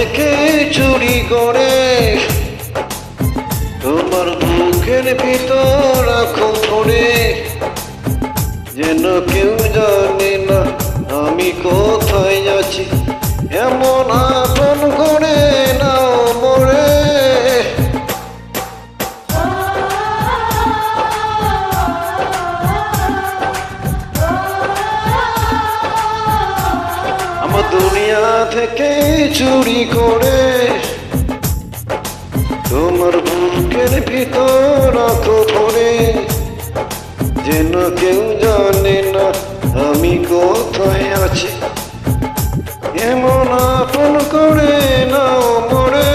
থেকে চুরি করে তোমার বুকের ভিতর রাখো ধরে, যেন কেউ জানে না আমি কোথায় আছি, এমন আপন করে নাও মোরে। আমার দুনিয়া থেকে চুরি করে তোমার বুকের ভিতর রাখো ধরে, যেন কেউ জানে না আমি কোথায় আছি, এমন আপন করে নাও মোরে।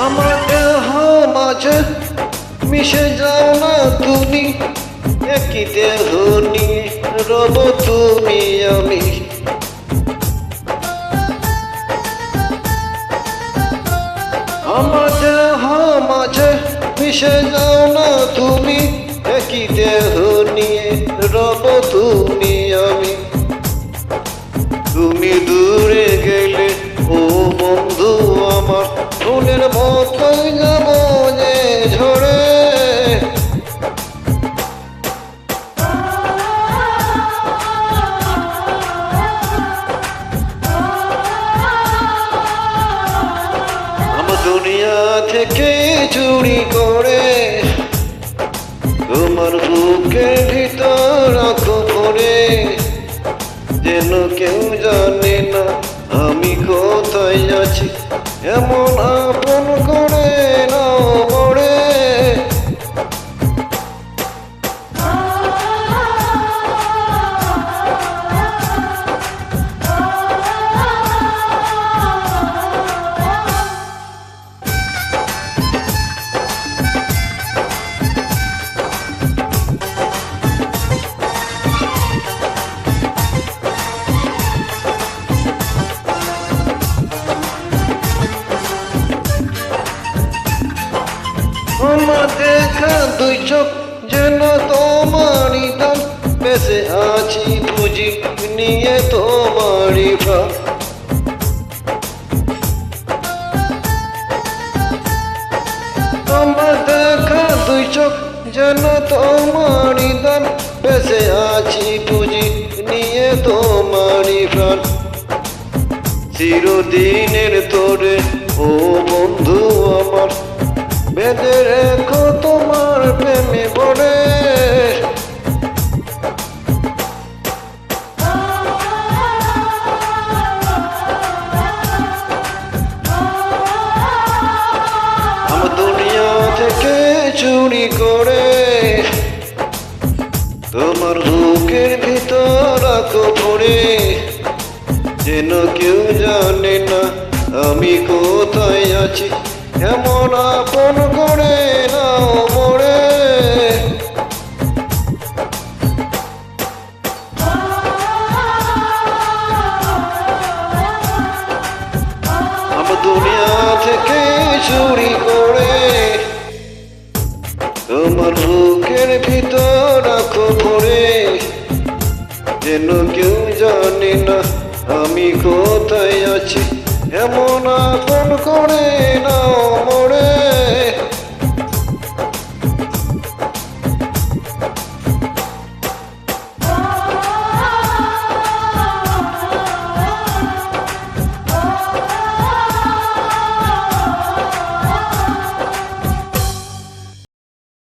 আমার দেহ মাঝে মিশে যাও না তুমি, একই দেহ নিয়ে রব তুমি আমি। আমার দেহ মাঝে মিশে যাও না তুমি, একই দেহ নিয়ে রব তুমি আমি। তুমি দূরে গেলে ও বন্ধু আমার, ফুলের মতোই যাব যে ঝরে। আমার দুনিয়া থেকে চুরি করে তোমার বুকের ভিতর রাখো ভরে, যেন কেউ জানে না আমি কোথায় আছি, এমন আপন করে নাও মোরে। আমার দেখা দুই চোখ যেন তোমারই দান, বেঁচে আছি বুঝি নিয়ে তোমারই ভাব। আমার দেখা দুই চোখ যেন তোমারই দান, বেঁচে আছি বুঝি নিয়ে তোমারই প্রাণ। চিরদিনের তোরে ও বন্ধু আমার, বেঁধে রেখো তোমার প্রেমে পড়ে। আমার দুনিয়া থেকে চুরি করে তোমার বুকের ভিতর রাখো ভরে, যেন কেউ জানে না আমি কোথায় আছি, এমন আপন করে নাও মোরে। আমার দুনিয়া থেকে চুরি